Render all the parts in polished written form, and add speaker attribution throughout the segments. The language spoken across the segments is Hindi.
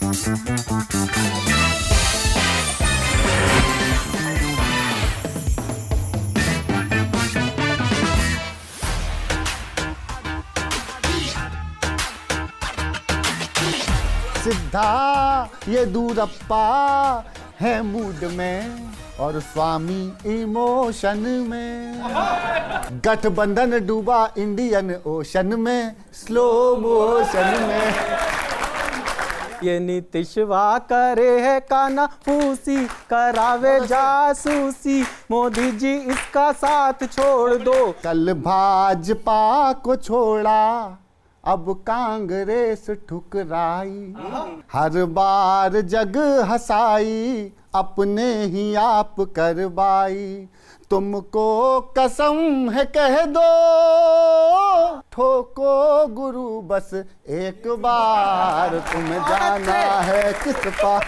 Speaker 1: सिद्धा ये दूरप्पा है मूड में और स्वामी इमोशन में। गठबंधन डूबा इंडियन ओशन में, स्लो मोशन में।
Speaker 2: ये नीतीशवा करे है काना फूसी, करावे जासूसी, मोदी जी इसका साथ छोड़ दो।
Speaker 1: कल भाजपा को छोड़ा, अब कांग्रेस ठुकराई। हर बार जग हंसाई, अपने ही आप करवाई। तुमको कसम है कह दो, ठोको गुरु बस एक बार, तुम जाना है किस पार।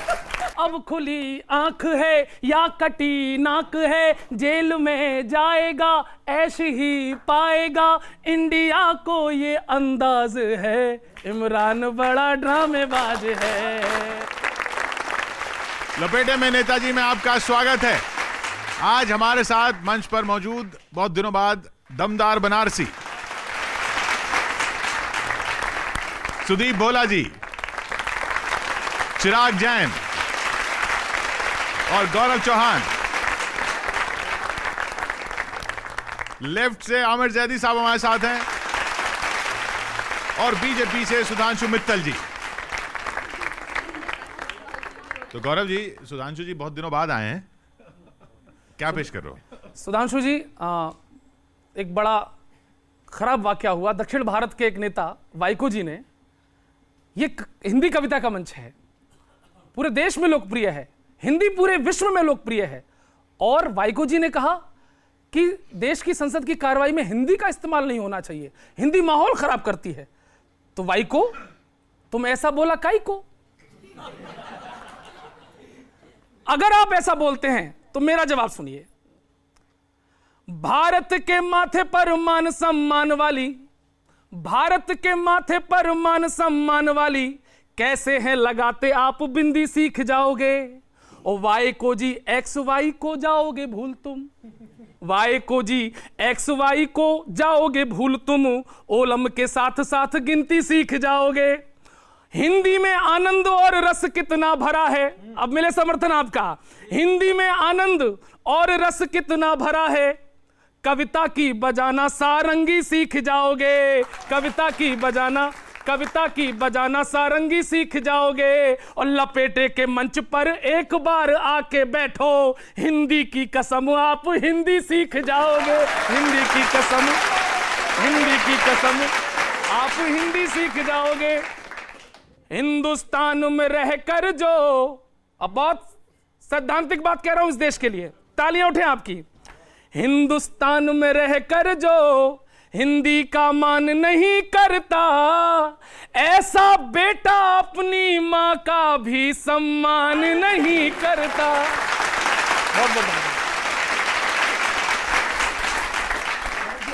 Speaker 3: अब खुली आंख है या कटी नाक है, जेल में जाएगा ऐश ही पाएगा। इंडिया को ये अंदाज है, इमरान बड़ा ड्रामेबाज है।
Speaker 4: लपेटे में नेताजी में आपका स्वागत है। आज हमारे साथ मंच पर मौजूद बहुत दिनों बाद दमदार बनारसी सुदीप भोला जी, चिराग जैन और गौरव चौहान। लेफ्ट से आमिर जैदी साहब हमारे साथ हैं और बीजेपी से सुधांशु मित्तल जी। तो गौरव जी, सुधांशु जी बहुत दिनों बाद आए हैं, क्या पेश कर रहे हो?
Speaker 3: सुधांशु जी, एक बड़ा खराब वाकया हुआ। दक्षिण भारत के एक नेता वाइको जी ने, ये हिंदी कविता का मंच है, पूरे देश में लोकप्रिय है, हिंदी पूरे विश्व में लोकप्रिय है, और वाइको जी ने कहा कि देश की संसद की कार्रवाई में हिंदी का इस्तेमाल नहीं होना चाहिए, हिंदी माहौल खराब करती है। तो वाइको, तुम ऐसा बोला काई को? अगर आप ऐसा बोलते हैं तो मेरा जवाब सुनिए। भारत के माथे पर मान सम्मान वाली, भारत के माथे पर मान सम्मान वाली, कैसे हैं लगाते आप बिंदी सीख जाओगे। ओ वाई को जी एक्स वाई को जाओगे भूल तुम, वाई को जी एक्स वाई को जाओगे भूल तुम, ओलम के साथ साथ गिनती सीख जाओगे। हिंदी में आनंद और रस कितना भरा है, अब मिले समर्थन आपका। हिंदी में आनंद और रस कितना भरा है, कविता की बजाना सारंगी सीख जाओगे। कविता की बजाना सारंगी सीख जाओगे। और लपेटे के मंच पर एक बार आके बैठो, हिंदी की कसम आप हिंदी सीख जाओगे। हिंदी की कसम आप हिंदी सीख जाओगे। हिंदुस्तान में रहकर जो, अब बहुत सैद्धांतिक बात कह रहा हूं इस देश के लिए, तालियां उठें आपकी। हिंदुस्तान में रहकर जो हिंदी का मान नहीं करता, ऐसा बेटा अपनी मां का भी सम्मान नहीं करता। बहुत बहुत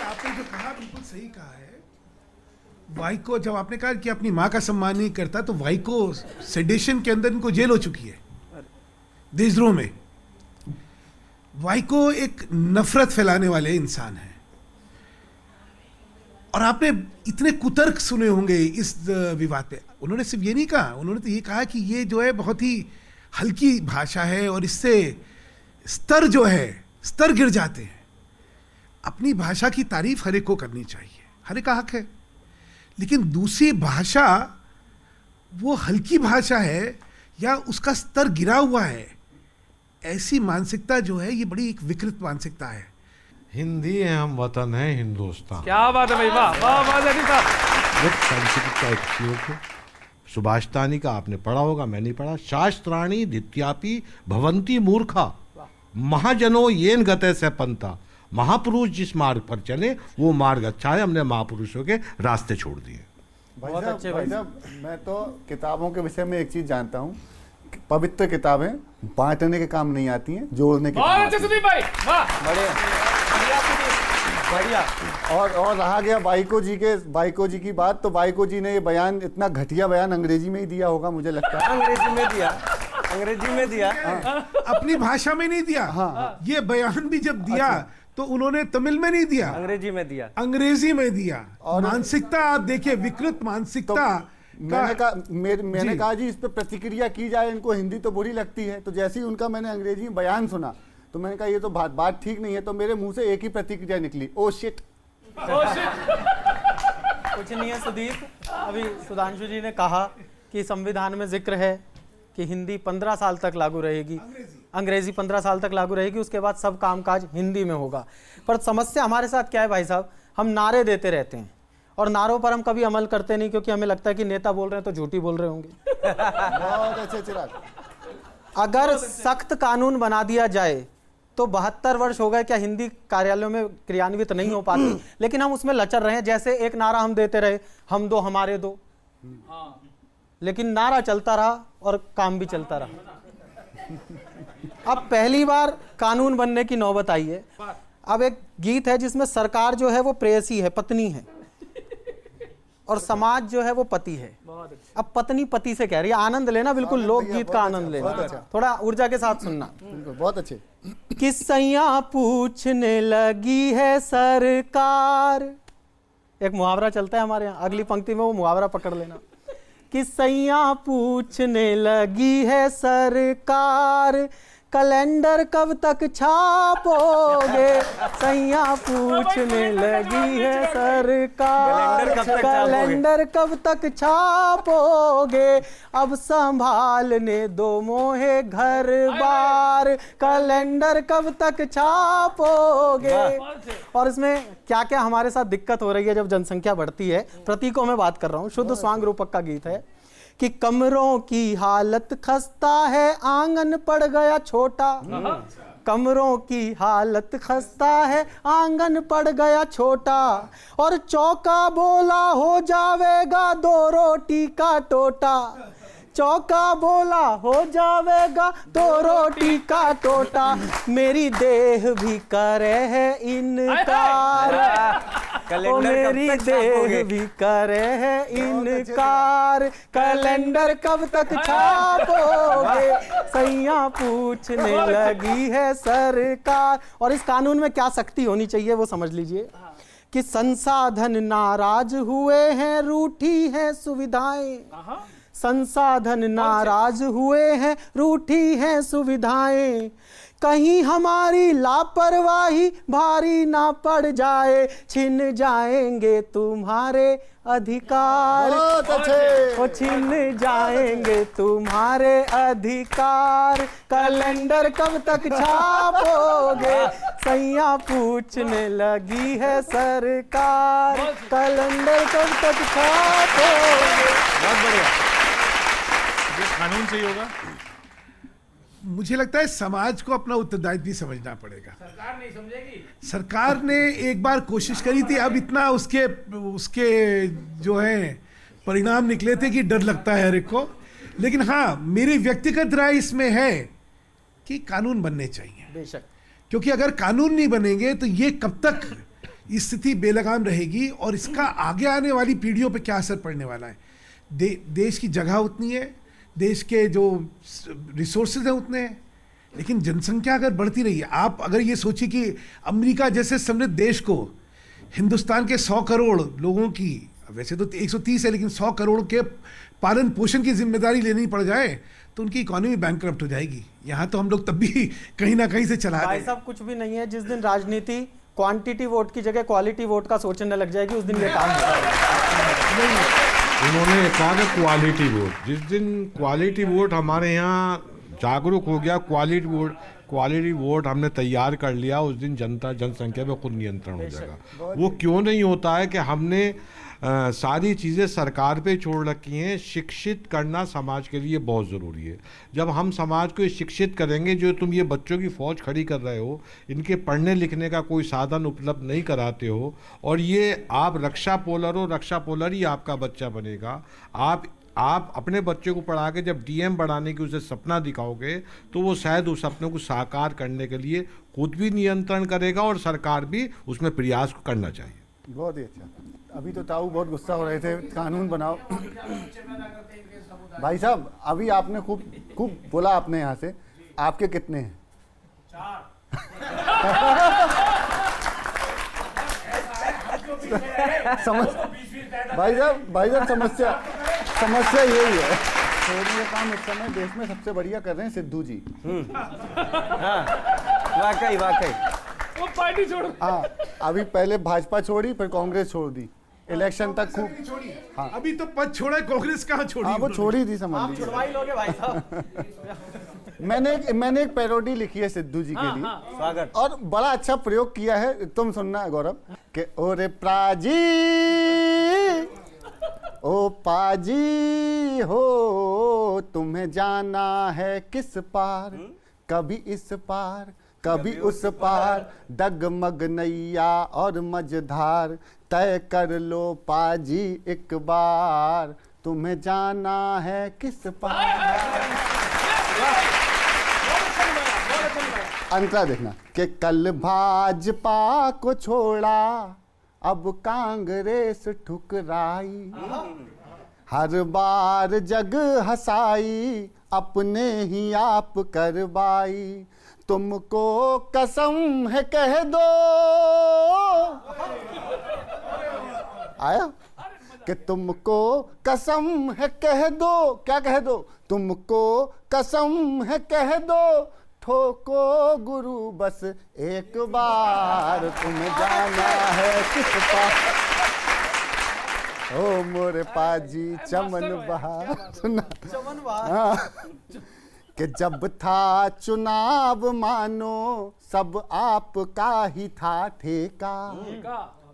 Speaker 5: आपने जो कहा बिल्कुल सही कहा है। वाइको, जब आपने कहा कि अपनी माँ का सम्मान नहीं करता, तो वाइको सेडेशन के अंदर इनको जेल हो चुकी है देशद्रोह में। वाइको एक नफरत फैलाने वाले इंसान है, और आपने इतने कुतर्क सुने होंगे इस विवाद पे। उन्होंने सिर्फ ये नहीं कहा, उन्होंने तो ये कहा कि ये जो है बहुत ही हल्की भाषा है और इससे स्तर गिर जाते हैं। अपनी भाषा की तारीफ हर एक को करनी चाहिए, हर एक का हक है, लेकिन दूसरी भाषा वो हल्की भाषा है या उसका स्तर गिरा हुआ है, ऐसी मानसिकता जो है ये बड़ी एक विकृत मानसिकता है।
Speaker 6: हिंदी है, हम वतन है हिंदुस्तान।
Speaker 3: क्या बात है भाई, वाह वाह वाह जैदी साहब।
Speaker 6: संस्कृत का एक श्लोक है, सुभाषितानी का आपने पढ़ा होगा, मैं नहीं पढ़ा। शास्त्राणी दित्यापि भवंती मूर्खा, महाजनो येन गते से पंथा। महापुरुष जिस मार्ग पर चले वो मार्ग अच्छा है, हमने महापुरुषों के रास्ते छोड़ दिए।
Speaker 1: भाई साहब, मैं तो किताबों के विषय में एक चीज जानता हूँ, पवित्र किताबें बांटने के काम नहीं आती हैं, जोड़ने के काम आती हैं।
Speaker 3: सुदीप भाई, वाह,
Speaker 2: बढ़िया बढ़िया।
Speaker 1: और रहा गया बाइको जी की बात, तो बाइको जी ने ये बयान, इतना घटिया बयान अंग्रेजी में ही दिया होगा मुझे लगता है।
Speaker 2: अंग्रेजी में दिया
Speaker 5: अपनी भाषा में नहीं दिया।
Speaker 1: हाँ।
Speaker 5: ये बयान भी जब दिया तो उन्होंने तमिल में नहीं दिया,
Speaker 2: अंग्रेजी में दिया।
Speaker 5: अंग्रेजी में दिया।
Speaker 1: और
Speaker 5: मानसिकता आप देखिए, विकृत मानसिकता।
Speaker 1: मैंने कहा जी इस पे प्रतिक्रिया की जाए, इनको हिंदी तो बुरी लगती है। तो जैसे ही उनका मैंने अंग्रेजी में बयान सुना तो मैंने कहा ये तो बात ठीक नहीं है। तो मेरे मुंह से एक ही प्रतिक्रिया निकली, ओ शिट।
Speaker 2: कुछ नहीं है सुदीप, अभी सुधांशु जी ने कहा कि संविधान में जिक्र है कि हिंदी 15 साल तक लागू रहेगी, अंग्रेजी 15 साल तक लागू रहेगी, उसके बाद सब कामकाज हिंदी में होगा। पर समस्या हमारे साथ क्या है भाई साहब, हम नारे देते रहते हैं और नारों पर हम कभी अमल करते नहीं, क्योंकि हमें लगता है कि नेता बोल रहे हैं तो झूठी बोल रहे होंगे।
Speaker 1: बहुत अच्छे चिराग।
Speaker 2: अगर सख्त कानून बना दिया जाए तो 72 वर्ष हो गए क्या हिंदी कार्यालयों में क्रियान्वित नहीं हो पाती, लेकिन हम उसमें लचर रहे हैं। जैसे एक नारा हम देते रहे, हम दो हमारे दो, लेकिन नारा चलता रहा और काम भी चलता रहा। अब पहली बार कानून बनने की नौबत आई है। अब एक गीत है जिसमें सरकार जो है वो प्रेयसी है, पत्नी है, और समाज जो है वो पति है। अब पत्नी पति से कह रही है, आनंद लेना, बिल्कुल लोकगीत का आनंद लेना, थोड़ा ऊर्जा के साथ सुनना।
Speaker 1: बहुत अच्छे।
Speaker 2: किसैया पूछने लगी है सरकार, एक मुहावरा चलता है हमारे यहाँ, अगली पंक्ति में वो मुहावरा पकड़ लेना। किसैया पूछने लगी है सरकार, कैलेंडर कब तक छापोगे, सैया पूछने लगी है सरकार, कैलेंडर कब तक छापोगे, अब संभालने दो मोहे घर बार, कैलेंडर कब तक छापोगे। और इसमें क्या क्या हमारे साथ दिक्कत हो रही है जब जनसंख्या बढ़ती है, प्रतीकों में बात कर रहा हूँ, शुद्ध स्वांग रूपक का गीत है कि कमरों की हालत खस्ता है, आंगन पड़ गया छोटा, कमरों की हालत खस्ता है, आंगन पड़ गया छोटा, और चौका बोला हो जावेगा 2 रोटी का टोटा, चौका बोला हो जावेगा 2 रोटी का टोटा, मेरी देह भी करे है इनकार, ओ मेरी देह भी करे है इनकार, कैलेंडर कब तक छापोगे, सैया पूछने लगी है सरकार। और इस कानून में क्या सख्ती होनी चाहिए वो समझ लीजिए कि संसाधन नाराज हुए हैं, रूठी हैं सुविधाएं, संसाधन नाराज हुए हैं, रूठी हैं सुविधाएं, कहीं हमारी लापरवाही भारी ना पड़ जाए, छिन जाएंगे तुम्हारे अधिकार, वो छिन जाएंगे तुम्हारे अधिकार, कैलेंडर कब तक छापोगे, सैया पूछने लगी है सरकार, कैलेंडर कब तक छापोगे।
Speaker 4: बहुत बढ़िया। ये कानून सही होगा।
Speaker 5: मुझे लगता है समाज को अपना उत्तरदायित्व भी समझना पड़ेगा।
Speaker 3: सरकार नहीं समझेगी।
Speaker 5: सरकार ने एक बार कोशिश करी थी, अब इतना उसके जो है परिणाम निकले थे कि डर लगता है हर एक को। लेकिन हाँ, मेरी व्यक्तिगत राय इसमें है कि कानून बनने चाहिए,
Speaker 2: बेशक,
Speaker 5: क्योंकि अगर कानून नहीं बनेंगे तो ये कब तक स्थिति बेलगाम रहेगी और इसका आगे आने वाली पीढ़ियों पे क्या असर पड़ने वाला है। देश की जगह उतनी है, देश के जो रिसोर्सेज हैं उतने हैं, लेकिन जनसंख्या अगर बढ़ती रही है, आप अगर ये सोचिए कि अमेरिका जैसे समृद्ध देश को हिंदुस्तान के 100 करोड़ लोगों की, वैसे तो 130 है, लेकिन 100 करोड़ के पालन पोषण की जिम्मेदारी लेनी पड़ जाए तो उनकी इकोनॉमी बैंकक्रप्ट हो जाएगी। यहाँ तो हम लोग तब भी कहीं ना कहीं से चला रहे हैं।
Speaker 2: भाई साहब कुछ भी नहीं है, जिस दिन राजनीति क्वांटिटी वोट की जगह क्वालिटी वोट का सोचने लग जाएगी, उस दिन ये काम होगा।
Speaker 6: उन्होंने कहा कि क्वालिटी वोट, जिस दिन क्वालिटी वोट हमारे यहाँ जागरूक हो गया, क्वालिटी वोट हमने तैयार कर लिया, उस दिन जनसंख्या पे खुद नियंत्रण हो जाएगा। वो क्यों नहीं होता है कि हमने सारी चीज़ें सरकार पे छोड़ रखी हैं। शिक्षित करना समाज के लिए बहुत ज़रूरी है। जब हम समाज को शिक्षित करेंगे, जो तुम ये बच्चों की फ़ौज खड़ी कर रहे हो, इनके पढ़ने लिखने का कोई साधन उपलब्ध नहीं कराते हो, और ये आप रक्षा पोलर हो, रक्षा पोलर ही आपका बच्चा बनेगा। आप अपने बच्चे को पढ़ा के जब डीएम बढ़ाने की उसे सपना दिखाओगे तो वो शायद उस सपने को साकार करने के लिए खुद भी नियंत्रण करेगा और सरकार भी उसमें प्रयास करना चाहिए।
Speaker 1: बहुत ही अच्छा। अभी तो ताऊ बहुत गुस्सा हो रहे थे, कानून बनाओ। भाई साहब अभी आपने खूब खूब बोला आपने यहाँ से, आपके कितने हैं? 4। भाई साहब समस्या यही है, छोड़ने का काम इस समय देश में सबसे बढ़िया कर रहे हैं सिद्धू जी।
Speaker 7: हाँ, वाकई
Speaker 3: वो पार्टी छोड़।
Speaker 1: हाँ, अभी पहले भाजपा छोड़ी, फिर कांग्रेस छोड़ दी, इलेक्शन तक खूब।
Speaker 5: हाँ। अभी तो पद छोड़ा है, कांग्रेस कहाँ छोड़ी?
Speaker 1: हाँ, वो छोड़ी थी, समझ लीजिए।
Speaker 2: छुड़वा ही लोगे भाई साहब।
Speaker 1: मैंने एक पैरोडी लिखी है सिद्धू जी के लिए,
Speaker 7: स्वागत।
Speaker 1: और बड़ा अच्छा प्रयोग किया है, तुम सुनना गौरव। कि ओरे प्राजी ओ पाजी हो, तुम्हें जाना है किस पार, कभी इस पार कभी उस पार, डगमग नैया और मझधार, तय कर लो पाजी एक बार, तुम्हें जाना है किस पार। अंतरा देखना कि कल भाजपा को छोड़ा, अब कांग्रेस ठुकराई, हर बार जग हंसाई, अपने ही आप करवाई, तुमको कसम है कह दो, आया कि तुमको कसम है कह दो, क्या कह दो? तुमको कसम है कह दो, ठोको गुरु बस एक बार, तुम्हें जाना है किस पार, ओ मोरे पाजी चमन बहार। सुना
Speaker 2: चमन बहार।
Speaker 1: हाँ, कि जब था चुनाव मानो सब आपका ही था ठेका,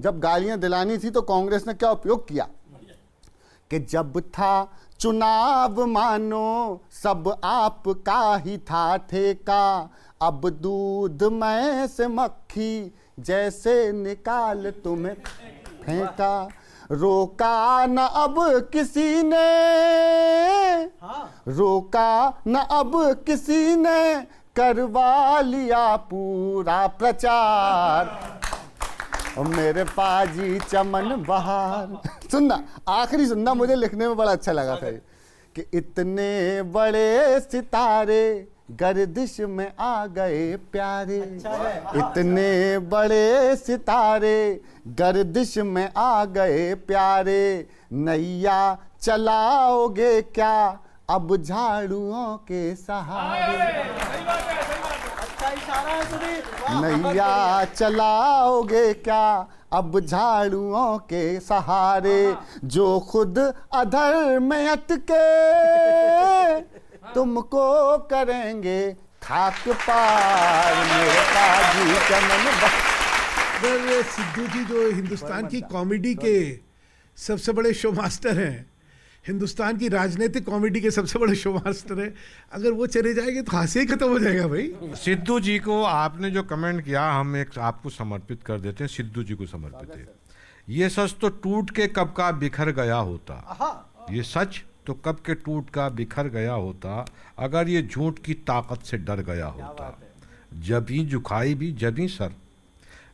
Speaker 1: जब गालियां दिलानी थी तो कांग्रेस ने क्या उपयोग किया कि जब था चुनाव मानो सब आपका ही था ठेका, अब दूध में से मक्खी जैसे निकाल तुम्हें फेंका, रोका न अब किसी ने, रोका न अब किसी ने, करवा लिया पूरा प्रचार, और मेरे पाजी चमन बहार। सुनना, आखिरी सुनना, मुझे लिखने में बड़ा अच्छा लगा था ये, कि इतने बड़े सितारे गर्दिश में आ गए प्यारे, इतने बड़े सितारे गर्दिश में आ गए प्यारे, नैया चलाओगे क्या अब झाड़ुओं के सहारे, नैया चलाओगे क्या अब झाड़ुओं के सहारे, जो खुद अधर में अटके तुमको करेंगे खाक पार, मेरे पाजी चमन बहार।
Speaker 5: सिद्धू जी जो हिंदुस्तान की कॉमेडी के सबसे बड़े शो मास्टर हैं, हिंदुस्तान की राजनीतिक कॉमेडी के सबसे बड़े शो मास्टर हैं, अगर वो चले जाएंगे तो हास्य ही खत्म हो जाएगा भाई।
Speaker 6: सिद्धू जी को आपने जो कमेंट किया, हम एक आपको समर्पित कर देते हैं, सिद्धू जी को समर्पित है। ये सच तो टूट के कब का बिखर गया होता, ये सच तो कब के टूट का बिखर गया होता, अगर ये झूठ की ताकत से डर गया होता, जब ही झुकाई भी जब सर,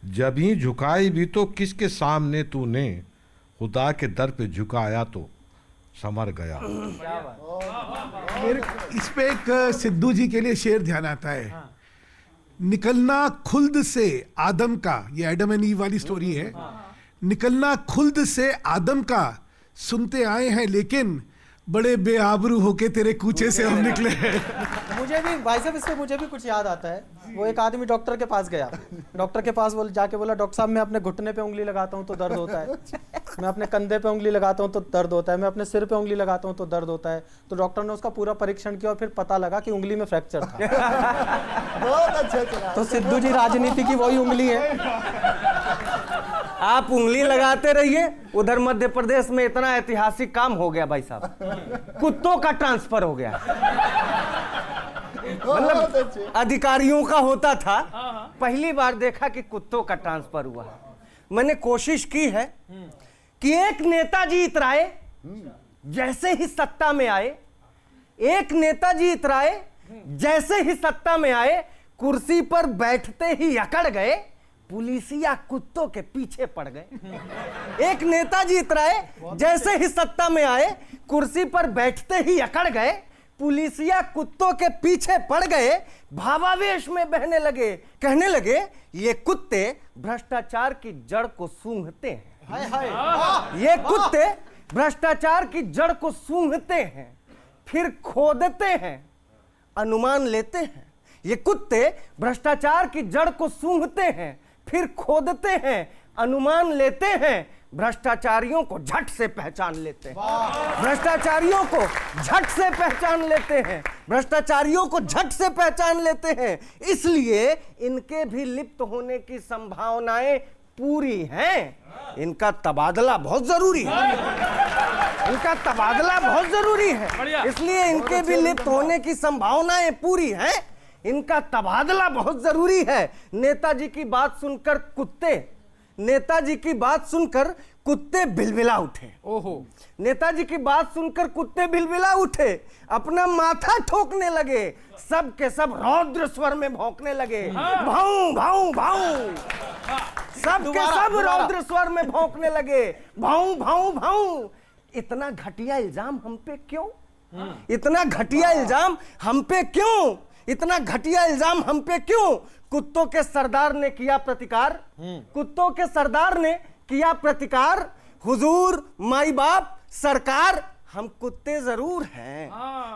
Speaker 6: जब ही झुकाई भी तो किसके सामने तूने, खुदा के दर पे झुकाया तो समर गया।
Speaker 5: मेरे इस पे एक सिद्धू जी के लिए शेर ध्यान आता है, निकलना खुल्द से आदम का, ये एडम एंड ईव वाली स्टोरी है, निकलना खुल्द से आदम का, सुनते आए हैं लेकिन बड़े बेआबरू होके तेरे कूचे से हम निकले हैं।
Speaker 2: मुझे भी भाई साहब इससे मुझे भी कुछ याद आता है। वो एक आदमी डॉक्टर के पास गया, डॉक्टर के पास जाके बोला, डॉक्टर साहब मैं अपने घुटने पे उंगली लगाता हूँ तो दर्द होता है, मैं अपने कंधे पे उंगली लगाता हूँ तो दर्द होता है, मैं अपने सिर पे उंगली लगाता हूँ तो दर्द होता है। तो डॉक्टर ने उसका पूरा परीक्षण किया और फिर पता लगा कि उंगली में फ्रैक्चर था।
Speaker 1: बहुत अच्छा चला।
Speaker 2: तो सिद्धू जी राजनीति की वही उंगली है।
Speaker 7: आप उंगली लगाते रहिए, उधर मध्य प्रदेश में इतना ऐतिहासिक काम हो गया भाई साहब, कुत्तों का ट्रांसफर हो गया। मतलब अधिकारियों का होता था, पहली बार देखा कि कुत्तों का ट्रांसफर हुआ। मैंने कोशिश की है कि एक नेताजी इतराए, जैसे ही सत्ता में आए, एक नेताजी इतराए जैसे ही सत्ता में आए, कुर्सी पर बैठते ही अकड़ गए, पुलिसिया कुत्तों के पीछे पड़ गए। एक नेताजी इतराए, जैसे ही सत्ता में आए कुर्सी पर बैठते ही अकड़ गए, पुलिसिया कुत्तों के पीछे पड़ गए, भावावेश में बहने लगे, कहने लगे ये कुत्ते भ्रष्टाचार की जड़ को सूंघते हैं। ये कुत्ते भ्रष्टाचार की जड़ को सूंघते हैं, फिर खोदते हैं, अनुमान लेते हैं। ये कुत्ते भ्रष्टाचार की जड़ को सूंघते हैं, फिर खोदते हैं, अनुमान लेते हैं, भ्रष्टाचारियों को झट से पहचान लेते हैं। भ्रष्टाचारियों को झट से पहचान लेते हैं, भ्रष्टाचारियों को झट से पहचान लेते हैं। इसलिए इनके भी लिप्त होने की संभावनाएं पूरी हैं। इनका तबादला बहुत जरूरी है, इनका तबादला बहुत जरूरी है। इसलिए इनके भी लिप्त होने की संभावनाएं पूरी हैं, इनका तबादला बहुत जरूरी है। नेताजी की बात सुनकर कुत्ते बिलबिला उठे। ओहो, नेताजी की बात सुनकर कुत्ते बिलबिला उठे, अपना माथा ठोकने लगे, सब के सब रौद्र स्वर में भौंकने लगे, भाऊ भाऊ भाऊ। सब के सब रौद्र स्वर में भौंकने लगे, भाऊ भाऊ भाऊ। इतना घटिया इल्जाम हम पे क्यों? इतना घटिया इल्जाम हम पे क्यों? इतना घटिया इल्जाम हम पे क्यों? कुत्तों के सरदार ने किया प्रतिकार, कुत्तों के सरदार ने किया प्रतिकार। हुजूर, माई बाप, सरकार, हम कुत्ते जरूर हैं,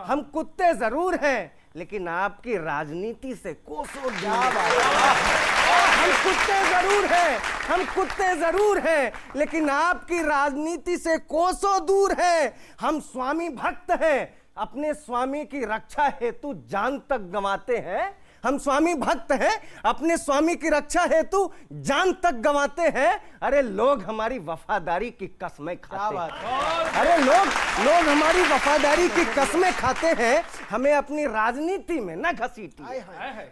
Speaker 7: हम कुत्ते जरूर हैं, लेकिन आपकी राजनीति से कोसों दूर। हम कुत्ते जरूर हैं, हम कुत्ते जरूर हैं, लेकिन आपकी राजनीति से कोसों दूर हैं। हम स्वामी भक्त हैं, अपने स्वामी की रक्षा हेतु जान तक गंवाते हैं। हम स्वामी भक्त हैं, अपने स्वामी की रक्षा हेतु जान तक गंवाते हैं। अरे लोग हमारी वफादारी की कसमें खाते हैं। अरे लोग हमारी वफादारी की कसमें खाते हैं। हमें अपनी राजनीति में न घसीटिए,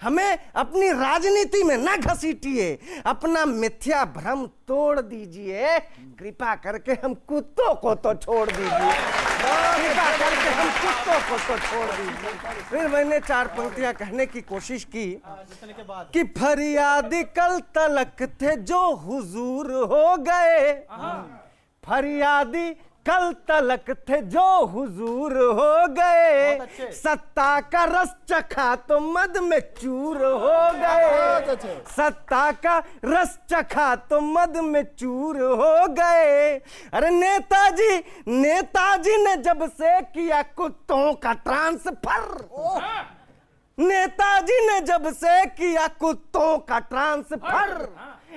Speaker 7: हमें अपनी राजनीति में न घसीटिए। अपना मिथ्या भ्रम तोड़ दीजिए, कृपा करके हम कुत्तों को तो छोड़ दीजिए, कृपा करके हम कुत्तों को तो छोड़ दीजिए। फिर मैंने 4 पंक्तियां कहने की कोशिश की कि फरियादी कल तलक थे जो हुजूर हो गए, फरियादी कल तलक थे जो हुजूर हो गए, सत्ता का रस चखा तो मद में चूर हो गए, सत्ता का रस चखा तो मद में चूर हो गए। अरे नेताजी ने जब से किया कुत्तों का ट्रांसफर, नेताजी ने जब से किया कुत्तों का ट्रांसफर,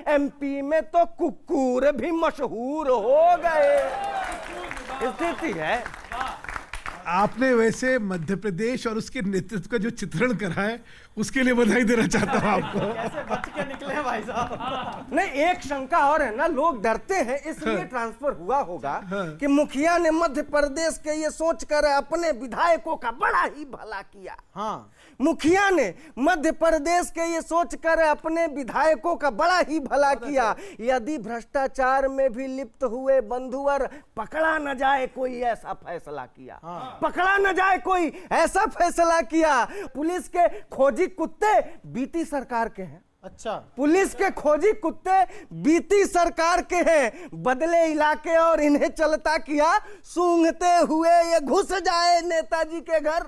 Speaker 7: एमपी में तो कुकुर भी मशहूर हो गए। स्थिति है।
Speaker 5: आपने वैसे मध्य प्रदेश और उसके नेतृत्व का जो चित्रण करा है उसके लिए बधाई देना चाहता हूँ आपको।
Speaker 2: कैसे बच के निकले हैं भाई साहब।
Speaker 7: नहीं, एक शंका और है ना, लोग डरते हैं इसलिए ट्रांसफर हुआ होगा कि मुखिया ने मध्य प्रदेश के ये सोचकर अपने विधायकों का बड़ा ही भला किया।
Speaker 2: हाँ,
Speaker 7: मुखिया ने मध्य प्रदेश के ये सोचकर अपने विधायकों का बड़ा ही भला किया। यदि भ्रष्टाचार में भी लिप्त हुए बंधुवर पकड़ा न जाए कोई ऐसा फैसला किया, पकड़ा न जाए कोई ऐसा फैसला किया। पुलिस के खोजी कुत्ते बीती सरकार के हैं।
Speaker 2: अच्छा,
Speaker 7: पुलिस के खोजी कुत्ते बीती सरकार के हैं। बदले इलाके और इन्हें चलता किया, सूंघते हुए ये घुस जाए नेताजी के घर,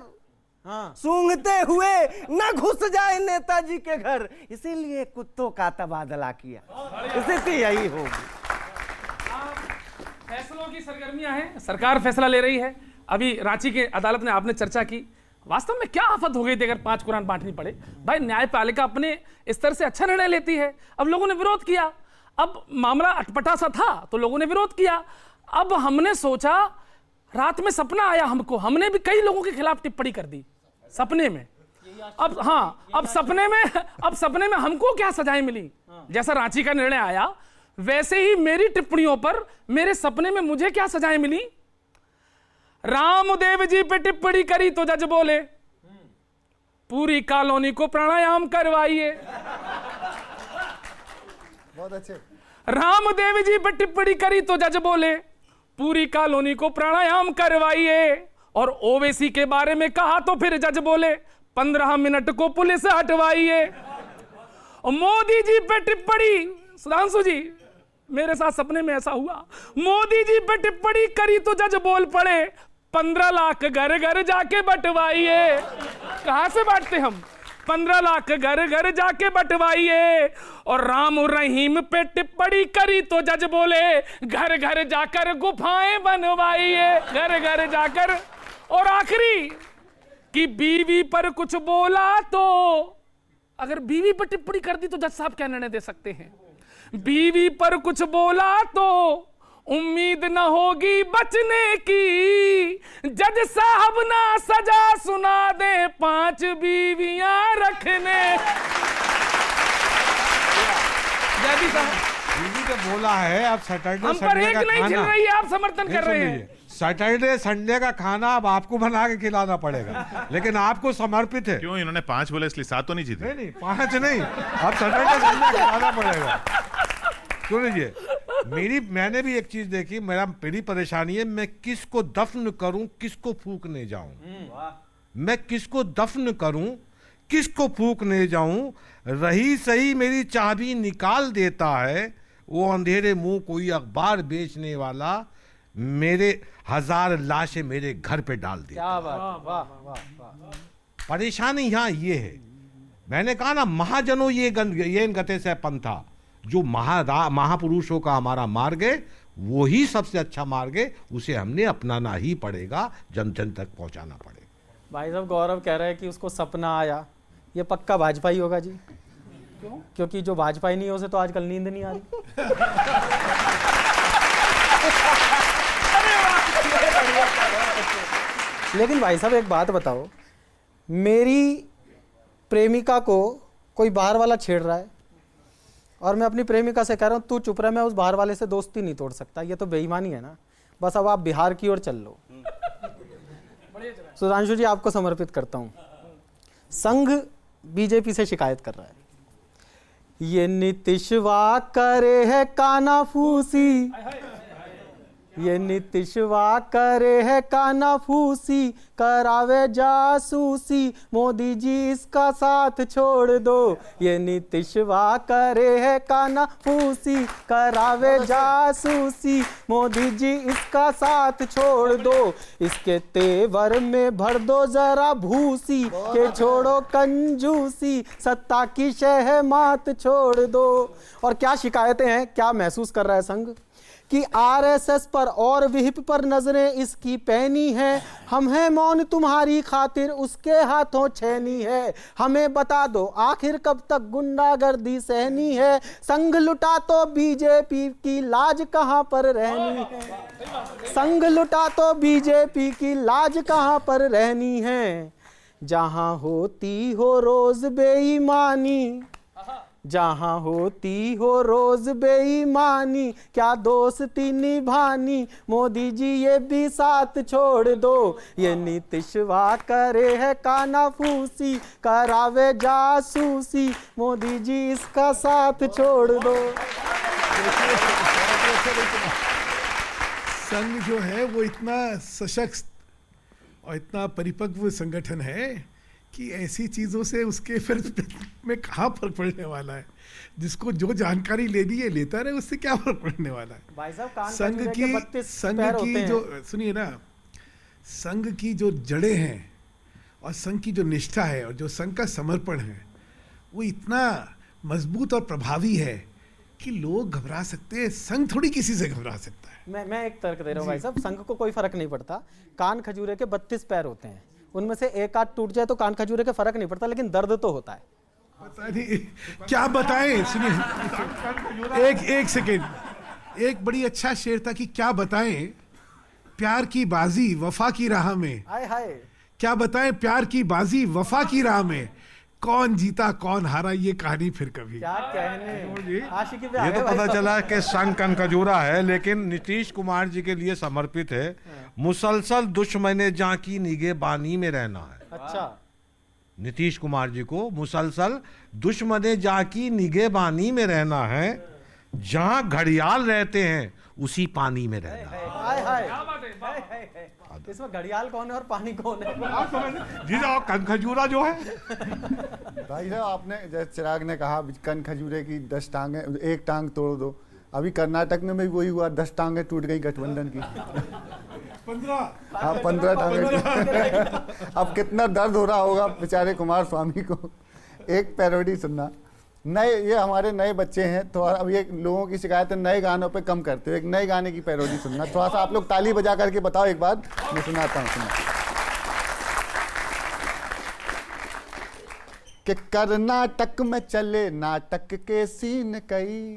Speaker 2: हाँ,
Speaker 7: सूंघते हुए न घुस जाए नेताजी के घर। इसीलिए कुत्तों का तबादला किया। स्थिति यही होगी।
Speaker 3: फैसलों की सरगर्मियां हैं, सरकार फैसला ले रही है। अभी रांची के अदालत में आपने चर्चा की, वास्तव में क्या आफत हो गई थी अगर 5 कुरान बांटनी पड़े। भाई, न्यायपालिका अपने स्तर से अच्छा निर्णय लेती है। अब लोगों ने विरोध किया, अब मामला अटपटा सा था तो लोगों ने विरोध किया। अब हमने सोचा, रात में सपना आया हमको, हमने भी कई लोगों के खिलाफ टिप्पणी कर दी सपने में। अब हाँ, अब सपने में हमको क्या सजाएं मिली। जैसा रांची का निर्णय आया वैसे ही मेरी टिप्पणियों पर मेरे सपने में मुझे क्या सजाएं मिली। रामदेव जी पे टिप्पणी करी तो जज बोले पूरी कॉलोनी को प्राणायाम करवाइए।
Speaker 1: बहुत अच्छे।
Speaker 3: रामदेव जी पे टिप्पणी करी तो जज बोले पूरी कॉलोनी को प्राणायाम करवाइए। और ओवैसी के बारे में कहा तो फिर जज बोले 15 मिनट को पुलिस हटवाइए। और मोदी जी पे टिप्पणी, सुधांशु जी मेरे साथ सपने में ऐसा हुआ, मोदी जी पे टिप्पणी करी तो जज बोल पड़े 15 लाख घर घर जाके बंटवाइए। कहां से बांटते हम? 15 लाख घर घर जाके बंटवाइए। और राम रहीम पे टिप्पणी करी तो जज बोले घर घर जाकर गुफाएं बनवाइए, घर घर जाकर। और आखिरी कि बीवी पर कुछ बोला तो, अगर बीवी पर टिप्पणी कर दी तो जज साहब क्या निर्णय दे सकते हैं? बीवी पर कुछ बोला तो उम्मीद न होगी बचने की, जज साहब ना सजा सुना दे 5 बीवियां रखने। जैदी साहब
Speaker 6: बीवी ने बोला है अब सैटरडे
Speaker 3: हम पर
Speaker 6: संडे
Speaker 3: एक
Speaker 6: का
Speaker 3: नहीं चल
Speaker 6: खाना,
Speaker 3: रही है, आप समर्थन कर रहे हैं।
Speaker 6: सैटरडे संडे का खाना अब आपको बना के खिलाना पड़ेगा, लेकिन आपको समर्पित है।
Speaker 4: क्यों इन्होंने 5 बोले इसलिए 7 तो नहीं जीते?
Speaker 6: नहीं 5 नहीं, अब सैटरडे संडे खिलाना पड़ेगा। सुन लीजिए, मैंने भी एक चीज देखी, मेरी परेशानी है मैं किसको दफन करूं किसको फूकने जाऊं, मैं किसको दफन करूं किसको फूकने जाऊं। रही सही मेरी चाबी निकाल देता है वो अंधेरे मुंह कोई अखबार बेचने वाला, मेरे 1000 लाशें मेरे घर पे डाल देता।
Speaker 2: क्या बात, वाह वाह वाह।
Speaker 6: परेशानी यहाँ ये है, मैंने कहा ना महाजनों ये गते से पंथा, जो महापुरुषों का हमारा मार्ग है वो ही सबसे अच्छा मार्ग है, उसे हमने अपनाना ही पड़ेगा, जन जन तक पहुंचाना पड़ेगा।
Speaker 2: भाई साहब गौरव कह रहे हैं कि उसको सपना आया, ये पक्का भाजपा ही होगा जी। क्यों? क्योंकि जो भाजपा ही नहीं है उसे तो आजकल नींद नहीं आ रही। लेकिन भाई साहब एक बात बताओ, मेरी प्रेमिका को कोई बाहर वाला छेड़ रहा है और मैं अपनी प्रेमिका से कह रहा हूँ तू चुप रह, मैं उस बाहर वाले से दोस्ती नहीं तोड़ सकता, ये तो बेईमानी है ना। बस अब आप बिहार की ओर चल लो। सुधांशु जी आपको समर्पित करता हूँ। संघ बीजेपी से शिकायत कर रहा है, ये नीतीशवा करे है कानाफूसी, ये नीतीशवा करे है कानाफूसी, करावे जासूसी, मोदी जी इसका साथ छोड़ दो। ये नीतीशवा करे है कानाफूसी, करावे जासूसी, मोदी जी इसका साथ छोड़ दो। इसके तेवर में भर दो जरा भूसी, के छोड़ो कंजूसी, सत्ता की शहमात छोड़ दो। और क्या शिकायतें हैं, क्या महसूस कर रहा है संघ कि आरएसएस पर और विहिप पर नजरें इसकी पैनी है, हम हैं मौन तुम्हारी खातिर उसके हाथों छेनी है। हमें बता दो आखिर कब तक गुंडागर्दी सहनी है, संघ लुटा तो बीजेपी की लाज कहां पर रहनी है, संघ लुटा तो बीजेपी की लाज कहां पर रहनी है। जहां होती हो रोज बेईमानी, जहां होती हो रोज बेईमानी, क्या दोस्ती निभानी, मोदी जी ये भी साथ छोड़ दो। ये नीतीशवा करे है कानाफूसी, करावे जासूसी, मोदी जी इसका साथ छोड़ दो।
Speaker 5: संघ जो है वो इतना सशक्त और इतना परिपक्व संगठन है कि ऐसी चीज़ों से उसके फिर में कहाँ फर्क पड़ने वाला है। जिसको जो जानकारी लेनी है लेता रहे, उससे क्या फर्क पड़ने वाला है।
Speaker 2: भाई साहब कान
Speaker 5: संघ की जो सुनिए ना, संघ की जो जड़ें हैं और संघ की जो निष्ठा है और जो संघ का समर्पण है वो इतना मजबूत और प्रभावी है कि लोग घबरा सकते हैं। संघ थोड़ी किसी से घबरा सकता है।
Speaker 2: मैं एक तर्क दे रहा हूँ भाई साहब, संघ को कोई फर्क नहीं पड़ता। कान खजूरे के 32 पैर होते हैं, उनमें से एक आध टूट जाए तो कान खजूरे के फर्क नहीं पड़ता, लेकिन दर्द तो होता है।
Speaker 5: पता नहीं क्या बताएं। सुनिए एक सेकेंड, एक बड़ी अच्छा शेर था कि क्या बताएं प्यार की बाजी वफा की राह में,
Speaker 2: हाय हाय,
Speaker 5: क्या बताएं प्यार की बाजी वफा की राह में, कौन जीता कौन हारा ये कहानी फिर कभी।
Speaker 2: क्या कहने, आशिकी पे
Speaker 6: ये
Speaker 2: आ
Speaker 6: तो
Speaker 2: गए भाई
Speaker 6: पता
Speaker 2: साहब।
Speaker 6: चला कि संघ कनखजूरा है, लेकिन नीतीश कुमार जी के लिए समर्पित है। मुसलसल दुश्मने जहां की निगहबानी में रहना है।
Speaker 2: अच्छा,
Speaker 6: नीतीश कुमार जी को मुसलसल दुश्मने जहां की निगहबानी में रहना है, जहां घड़ियाल रहते हैं उसी पानी में रहना है।
Speaker 2: हाय हाय,
Speaker 6: अब था।
Speaker 2: इसमें घड़ियाल कौन है और पानी कौन है?
Speaker 6: आप समझ जी जाओ, कनखजूरा जो है
Speaker 1: भाई साहब, आपने जैसे चिराग ने कहा कन खजूरे की 10 टांगे, एक टांग तोड़ दो। अभी कर्नाटक में भी वही हुआ, 10 टांगे टूट गई गठबंधन की। 15 टांगे। अब कितना दर्द हो रहा होगा बेचारे कुमार स्वामी को। एक पैरोडी सुनना। नए, ये हमारे नए बच्चे हैं, तो अब ये लोगों की शिकायत है नए गानों पे कम करते हो। एक नए गाने की पैरोडी सुनना, थोड़ा सा आप लोग ताली बजा करके बताओ एक बार, मैं सुनाता हूँ। सुना कि कर्नाटक में चले नाटक के सीन कई,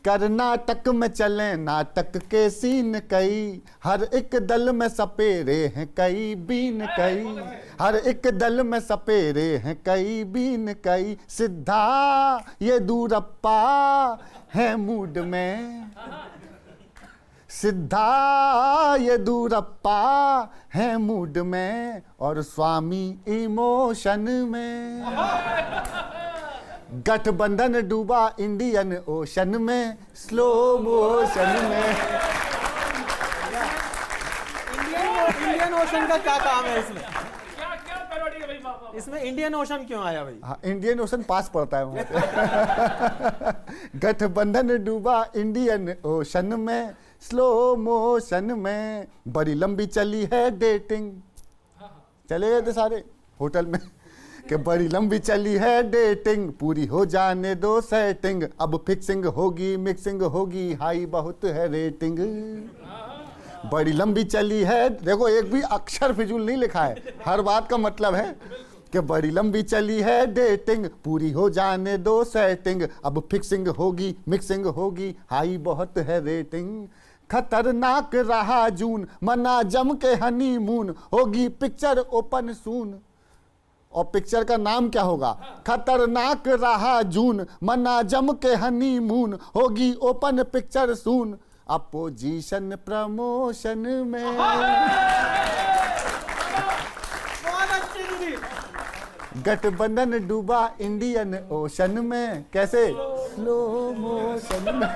Speaker 1: कर्नाटक में चले नाटक के सीन कई, हर एक दल में सपेरे हैं कई बीन कई, हर एक दल में सपेरे हैं कई बीन कई, सिद्धा ये दूरप्पा है मूड में, सिद्धा ये दूरप्पा है मूड में, और स्वामी इमोशन में, गठबंधन डूबा इंडियन ओशन में, स्लो मोशन में।
Speaker 2: इंडियन ओशन का क्या काम है इसमें?
Speaker 3: क्या पैरोडी है भाई बाबा?
Speaker 2: इसमें इंडियन ओशन क्यों आया भाई?
Speaker 1: हाँ, इंडियन ओशन पास पड़ता है वहाँ पे। गठबंधन डूबा इंडियन ओशन में, स्लो मोशन में, बड़ी लंबी चली है डेटिंग। चले गए थे सारे होटल में कि बड़ी लंबी चली है डेटिंग, पूरी हो जाने दो सेटिंग, अब फिक्सिंग होगी मिक्सिंग होगी, हाई बहुत है रेटिंग। बड़ी लंबी चली है, देखो एक भी अक्षर फिजूल नहीं लिखा है, हर बात का मतलब है कि बड़ी लंबी चली है डेटिंग, पूरी हो जाने दो सेटिंग, अब फिक्सिंग होगी मिक्सिंग होगी, हाई बहुत है रेटिंग। खतरनाक रहा जून, मना जम के हनीमून, होगी पिक्चर ओपन सून। और पिक्चर का नाम क्या होगा? खतरनाक रहा जून, मना जम के हनीमून, होगी ओपन पिक्चर सून, अपोजिशन प्रमोशन में। गठबंधन डूबा इंडियन ओशन में, कैसे? स्लो मोशन में।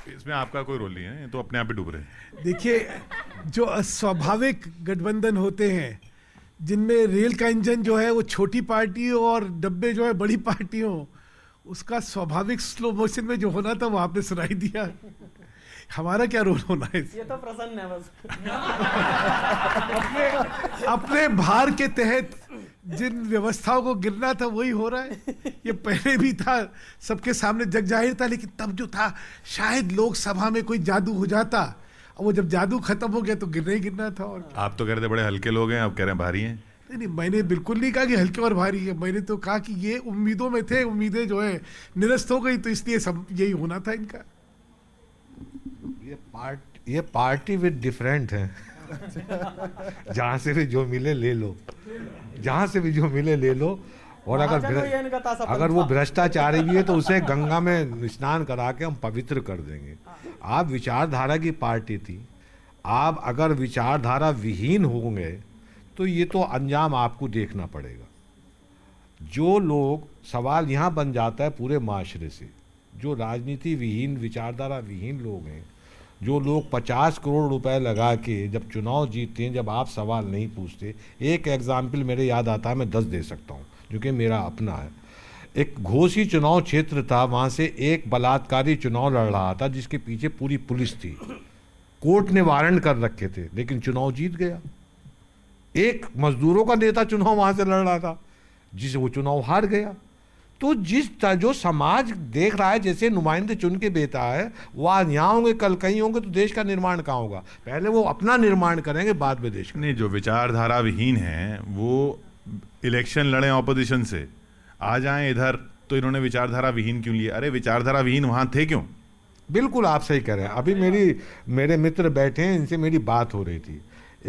Speaker 4: इसमें आपका कोई रोल नहीं है, ये तो अपने आप ही डूब रहे हैं।
Speaker 5: देखिए, जो अस्वाभाविक गठबंधन होते हैं, जिनमें रेल का इंजन जो है वो छोटी पार्टी हो और डब्बे जो है बड़ी पार्टी हो, उसका स्वाभाविक स्लो मोशन में जो होना था वो आपने सुनाई दिया। हमारा क्या रोल होना है?
Speaker 2: ये तो प्रसन्न है बस।
Speaker 5: अपने भार के तहत जिन व्यवस्थाओं को गिरना था वही हो रहा है। ये पहले भी था, सबके सामने जग जाहिर था, लेकिन तब जो था शायद लोकसभा में कोई जादू हो जाता, और वो जब जादू खत्म हो गया तो गिरना ही गिरना था। और
Speaker 4: आप तो कह रहे थे बड़े हल्के लोग हैं, आप कह रहे हैं भारी हैं।
Speaker 5: नहीं, मैंने बिल्कुल नहीं कहा कि हल्के और भारी है। मैंने तो कहा कि ये उम्मीदों में थे, उम्मीदें जो है निरस्त हो गई, तो इसलिए सब यही होना था इनका।
Speaker 6: ये पार्टी विद डिफरेंट है। जहां से भी जो मिले ले लो, जहां से भी जो मिले ले लो। और अगर वो भ्रष्टाचारी भी है तो उसे गंगा में स्नान करा के हम पवित्र कर देंगे। आप विचारधारा की पार्टी थी, आप अगर विचारधारा विहीन होंगे तो ये तो अंजाम आपको देखना पड़ेगा। जो लोग, सवाल यहाँ बन जाता है पूरे माशरे से, जो राजनीति विहीन विचारधारा विहीन लोग हैं, जो लोग 50 करोड़ रुपए लगा के जब चुनाव जीतते हैं, जब आप सवाल नहीं पूछते। एक एग्जाम्पल मेरे याद आता है, मैं 10 दे सकता हूँ जो कि मेरा अपना है। एक घोसी चुनाव क्षेत्र था, वहाँ से एक बलात्कारी चुनाव लड़ रहा था जिसके पीछे पूरी पुलिस थी, कोर्ट ने वारंट कर रखे थे, लेकिन चुनाव जीत गया। एक मजदूरों का नेता चुनाव वहाँ से लड़ रहा था, जिसे वो चुनाव हार गया। तो जो समाज देख रहा है जैसे नुमाइंदे चुन के देता है, वो आज यहाँ होंगे कल कहीं होंगे, तो देश का निर्माण कहाँ होगा? पहले वो अपना निर्माण करेंगे, बाद में देश का।
Speaker 4: नहीं, जो विचारधारा विहीन है वो इलेक्शन लड़े ऑपोजिशन से, आ जाएं इधर तो इन्होंने विचारधारा विहीन क्यों लिया? अरे विचारधारा विहीन वहाँ थे क्यों?
Speaker 6: बिल्कुल आप सही कह रहे हैं। अभी मेरे मित्र बैठे हैं, इनसे मेरी बात हो रही थी।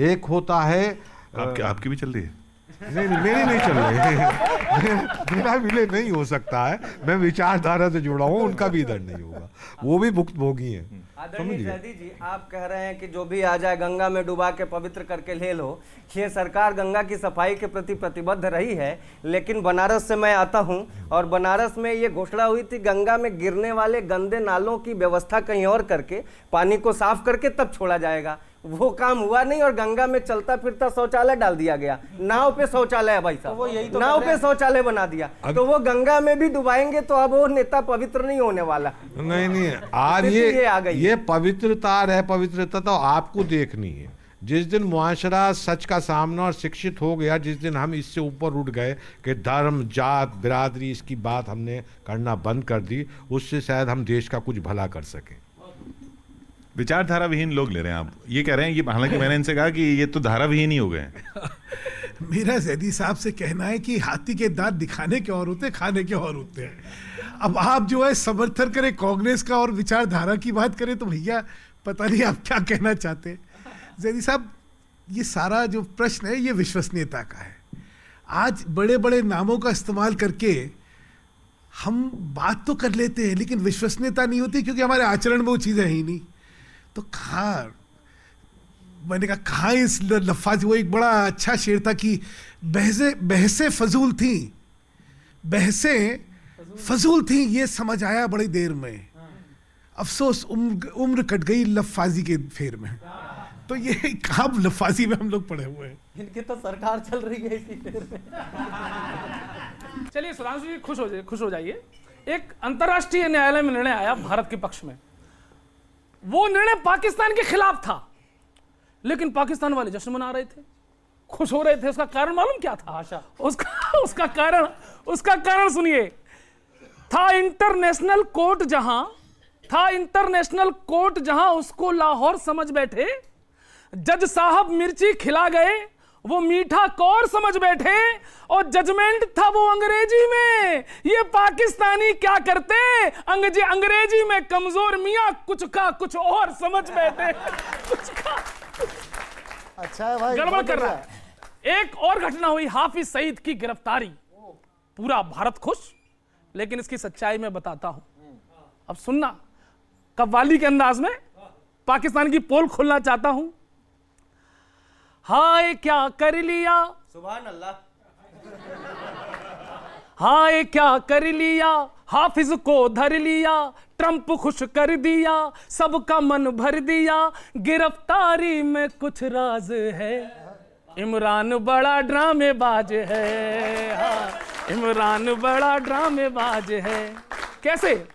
Speaker 6: एक होता है
Speaker 4: आपकी भी चल रही है?
Speaker 6: नहीं मेरी नहीं चल रही। मेरा विलय नहीं हो सकता है, मैं विचारधारा से जुड़ा हूँ, उनका भी इधर नहीं होगा, वो भी भुक्तभोगी हैं।
Speaker 7: आदरणीय जयदी जी, आप कह रहे हैं कि जो भी आ जाए गंगा में डुबा के पवित्र करके ले लो। ये सरकार गंगा की सफाई के प्रति प्रतिबद्ध रही है, लेकिन बनारस से मैं आता हूं और बनारस में ये घोषणा हुई थी गंगा में गिरने वाले गंदे नालों की व्यवस्था कहीं और करके पानी को साफ करके तब छोड़ा जाएगा। वो काम हुआ नहीं और गंगा में चलता फिरता शौचालय डाल दिया गया। नाव पे शौचालय है भाई साहब, नाव पे शौचालय बना दिया। तो वो गंगा में भी डुबाएंगे तो अब वो नेता पवित्र नहीं होने वाला।
Speaker 6: नहीं आज ये पवित्रता है, पवित्रता तो आपको देखनी है। जिस दिन मुआशरा सच का सामना और शिक्षित हो गया, जिस दिन हम इससे ऊपर उठ गए कि धर्म जात बिरादरी इसकी बात हमने करना बंद कर दी, उससे शायद हम देश का कुछ भला कर सकें।
Speaker 4: विचारधारा विहीन लोग ले रहे हैं आप ये कह रहे हैं, ये हालांकि मैंने इनसे कहा कि ये तो धारा विहीन ही हो गए हैं।
Speaker 5: मेरा जैदी साहब से कहना है कि हाथी के दांत दिखाने के और होते हैं, खाने के और होते हैं। अब आप जो है समर्थन करें कांग्रेस का और विचारधारा की बात करें तो भैया पता नहीं आप क्या कहना चाहते हैं। जैदी साहब, ये सारा जो प्रश्न है ये विश्वसनीयता का है। आज बड़े बड़े नामों का इस्तेमाल करके हम बात तो कर लेते हैं लेकिन विश्वसनीयता नहीं होती, क्योंकि हमारे आचरण में वो चीज़ें ही नहीं। तो कहाँ, मैंने कहा इस लफ्ज़, वो एक बड़ा अच्छा शेर था कि बहसें फजूल थी, बहसें फजूल थी, ये समझ आया बड़ी देर में, अफसोस उम्र कट गई लफ्ज़ी के फेर में। तो ये कहाँ लफ्ज़ी में हम लोग पड़े हुए हैं।
Speaker 2: इनकी तो सरकार चल रही है इसी फेर में।
Speaker 3: चलिए सुधांशु जी खुश हो जाइए। एक अंतर्राष्ट्रीय न्यायालय में निर्णय आया भारत के पक्ष में। वो निर्णय पाकिस्तान के खिलाफ था, लेकिन पाकिस्तान वाले जश्न मना रहे थे, खुश हो रहे थे। उसका कारण मालूम क्या था? उसका कारण सुनिए। था इंटरनेशनल कोर्ट जहां उसको लाहौर समझ बैठे, जज साहब मिर्ची खिला गए, वो मीठा कौर समझ बैठे, और जजमेंट था वो अंग्रेजी में। ये पाकिस्तानी क्या करते, अंग्रेजी में कमजोर मियां कुछ का कुछ और समझ बैठे।
Speaker 1: अच्छा है भाई,
Speaker 3: गड़बड़ कर रहा है। एक और घटना हुई, हाफिज सईद की गिरफ्तारी। पूरा भारत खुश, लेकिन इसकी सच्चाई मैं बताता हूं। अब सुनना, कव्वाली के अंदाज में पाकिस्तान की पोल खोलना चाहता हूं। हाय क्या कर लिया,
Speaker 7: सुभान अल्लाह,
Speaker 3: हाय क्या कर लिया, हाफिज को धर लिया, ट्रंप खुश कर दिया, सबका मन भर दिया, गिरफ्तारी में कुछ राज है, इमरान बड़ा ड्रामेबाज है। हाँ, इमरान बड़ा ड्रामेबाज है। कैसे?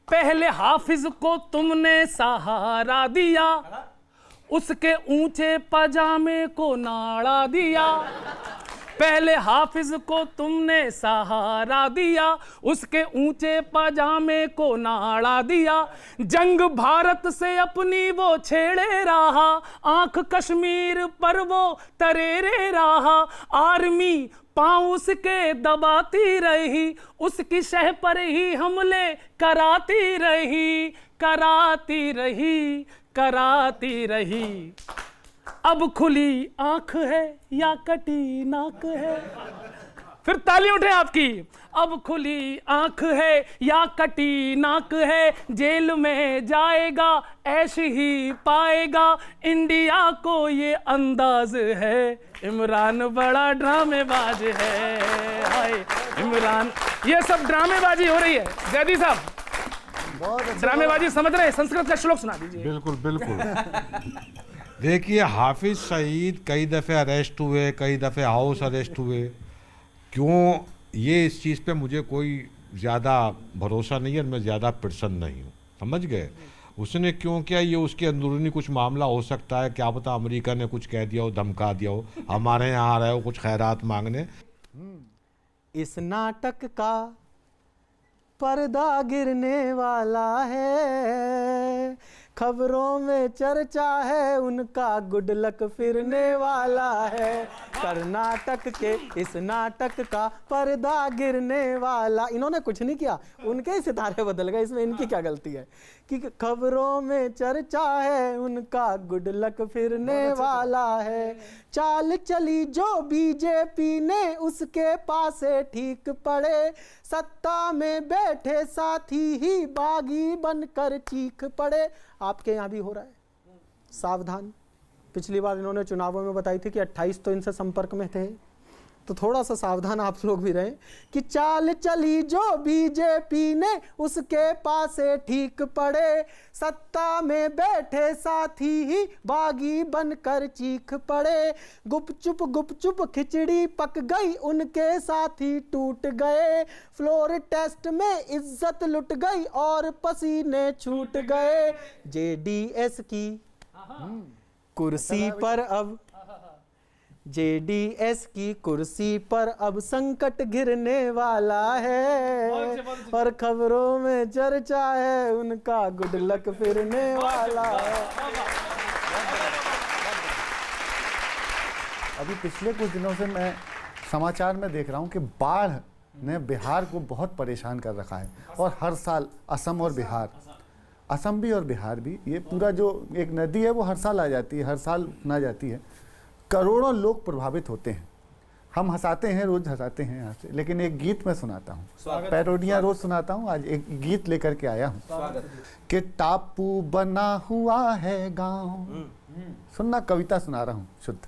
Speaker 3: पहले हाफिज को तुमने सहारा दिया, उसके ऊंचे पजामे को नाड़ा दिया। पहले हाफिज को तुमने सहारा दिया, उसके ऊंचे पजामे को नाड़ा दिया। जंग भारत से अपनी वो छेड़े रहा, आंख कश्मीर पर वो तरेरे रहा। आर्मी पांव उसके दबाती रही, उसकी शह पर ही हमले कराती रही। अब खुली आंख है या कटी नाक है, फिर ताली उठे आपकी। अब खुली आंख है या कटी नाक है, जेल में जाएगा ऐश ही पाएगा, इंडिया को ये अंदाज है, इमरान बड़ा ड्रामेबाज है। हाय इमरान, ये सब ड्रामेबाजी हो रही है। जयदी साहब,
Speaker 1: बहुत अच्छा
Speaker 3: ड्रामेबाजी समझ रहे हैं? संस्कृत का श्लोक सुना दीजिए।
Speaker 6: बिल्कुल। देखिए, हाफिज सईद कई दफ़े अरेस्ट हुए, कई दफ़े हाउस अरेस्ट हुए। क्यों, ये इस चीज़ पे मुझे कोई ज़्यादा भरोसा नहीं है, मैं ज़्यादा प्रसन्न नहीं हूँ। समझ गए? उसने क्यों किया, ये उसके अंदरूनी कुछ मामला हो सकता है। क्या पता अमेरिका ने कुछ कह दिया हो, धमका दिया हो, हमारे यहाँ आ रहे हो कुछ खैरात मांगने।
Speaker 2: इस नाटक का पर्दा गिरने वाला है, खबरों में चर्चा है उनका, गुड लक फिरने वाला है। कर्नाटक के इस नाटक का पर्दा गिरने वाला। इन्होंने कुछ नहीं किया, उनके ही सितारे बदल गए, इसमें इनकी क्या गलती है? कि खबरों में चर्चा है उनका गुड लक फिरने वाला है। चाल चली जो बीजेपी ने उसके पासे ठीक पड़े, सत्ता में बैठे साथी ही बागी बनकर चीख पड़े। आपके यहाँ भी हो रहा है, सावधान। पिछली बार इन्होंने चुनावों में बताई थी कि 28 तो इनसे संपर्क में थे, तो थोड़ा सा सावधान आप लोग भी रहें कि चाल चली जो बीजेपी ने उसके पासे ठीक पड़े, सत्ता में बैठे साथी ही बागी बनकर चीख पड़े। गुपचुप खिचड़ी पक गई उनके साथी टूट गए, फ्लोर टेस्ट में इज्जत लुट गई और पसीने छूट गए। जेडीएस की कुर्सी पर अब जेडीएस की कुर्सी पर अब संकट घिरने वाला है, और खबरों में चर्चा है उनका गुड लक फिरने वाला है।
Speaker 1: अभी पिछले कुछ दिनों से मैं समाचार में देख रहा हूँ कि बाढ़ ने बिहार को बहुत परेशान कर रखा है, और हर साल असम और बिहार, असम भी और बिहार भी, ये पूरा जो एक नदी है वो हर साल आ जाती है, हर साल ना जाती है। करोड़ों लोग प्रभावित होते हैं। हम हंसाते हैं, रोज हंसाते हैं यहाँ से, लेकिन एक गीत मैं सुनाता हूँ, पैरोडियाँ रोज सुनाता हूँ, आज एक गीत लेकर के आया हूँ कि टापू बना हुआ है गांव। सुनना, कविता सुना रहा हूँ शुद्ध।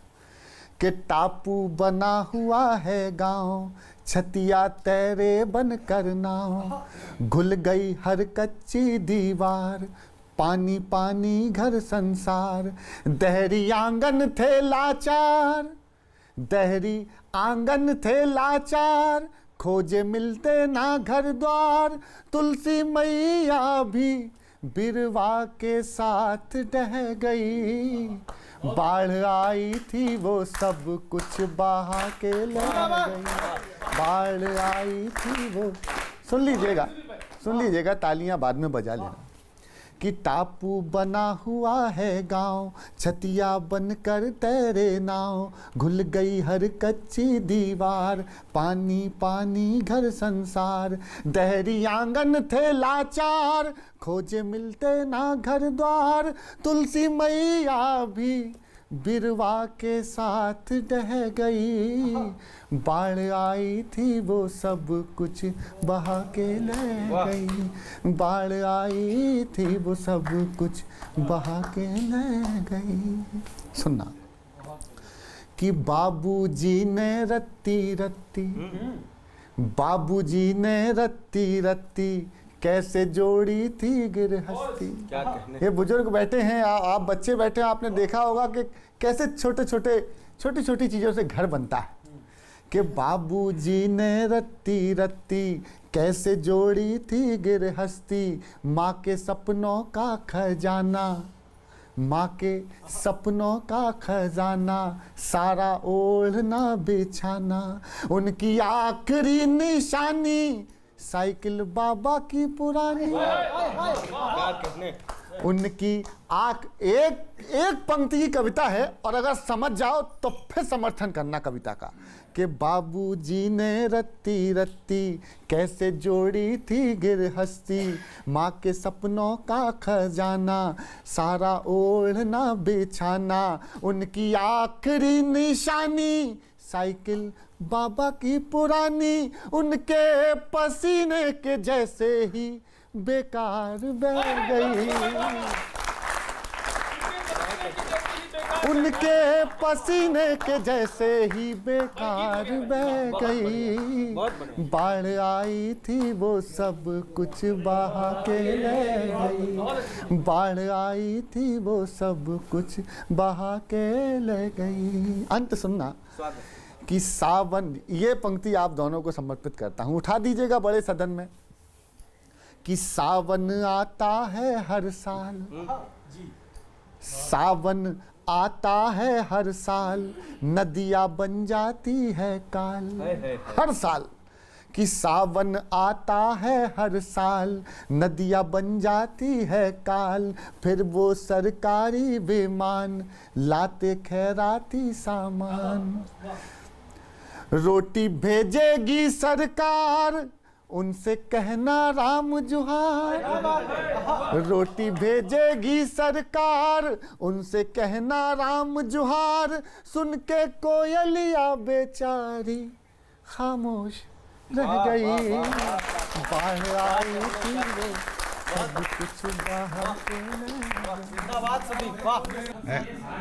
Speaker 1: कि टापू बना हुआ है गांव, छतिया तैरे बन कर नाव, घुल गई हर कच्ची दीवार, पानी पानी घर संसार। दहरी आंगन थे लाचार, दहरी आंगन थे लाचार, खोजे मिलते ना घर द्वार। तुलसी मैया भी बिरवा के साथ ढह गई, बाढ़ आई थी वो सब कुछ बहा के ले गई। बाढ़ आई थी वो, सुन लीजिएगा, तालियां बाद में बजा लेना। कि टापू बना हुआ है गांव, छतिया बनकर तैरे नाव, घुल गई हर कच्ची दीवार, पानी पानी घर संसार। दहरी आंगन थे लाचार, खोजे मिलते ना घर द्वार। तुलसी मैया भी बिरवा के साथ ढह गई, बाढ़ आई थी वो सब कुछ बहा के ले गई। बाढ़ आई थी वो सब कुछ बहा के ले गई। सुनना कि बाबूजी ने रत्ती रत्ती, बाबूजी ने रत्ती रत्ती कैसे जोड़ी थी गिरहस्ती।
Speaker 7: क्या कहने।
Speaker 1: ये बुजुर्ग बैठे हैं, आप बच्चे बैठे हैं, आपने देखा होगा कि कैसे छोटी छोटी चीज़ों से घर बनता है। कि बाबूजी ने रत्ती रत्ती कैसे जोड़ी थी गिरहस्ती, माँ के सपनों का खजाना, माँ के सपनों का खजाना, सारा ओढ़ना बिछाना। उनकी आखिरी निशानी साइकिल बाबा की पुरानी। उनकी एक पंक्ति की कविता है, और अगर समझ जाओ तो फिर समर्थन करना कविता का। कि बाबूजी ने रत्ती रत्ती कैसे जोड़ी थी गिरहस्ती, माँ के सपनों का खजाना, सारा ओढ़ना बिछाना। उनकी आखिरी निशानी साइकिल बाबा की पुरानी, उनके पसीने के जैसे ही बेकार बह गई। उनके पसीने के जैसे ही बेकार बह गई। बाढ़ आई थी वो सब कुछ बहा के ले गई। बाढ़ आई थी वो सब कुछ बहा के ले गई। अंत सुनना कि सावन, ये पंक्ति आप दोनों को समर्पित करता हूं, उठा दीजिएगा बड़े सदन में। कि सावन आता है हर साल, सावन आता है हर साल, नदियाँ बन जाती है काल। हर साल कि सावन आता है हर साल, नदियाँ बन जाती है काल। फिर वो सरकारी विमान लाते खैराती सामान। रोटी भेजेगी सरकार उनसे कहना राम जुहार, रोटी भेजेगी सरकार, उनसे कहना राम जुहार, सुन के कोयलिया बेचारी खामोश रह गई, बाहर आई थी वो, सब कुछ बाहर के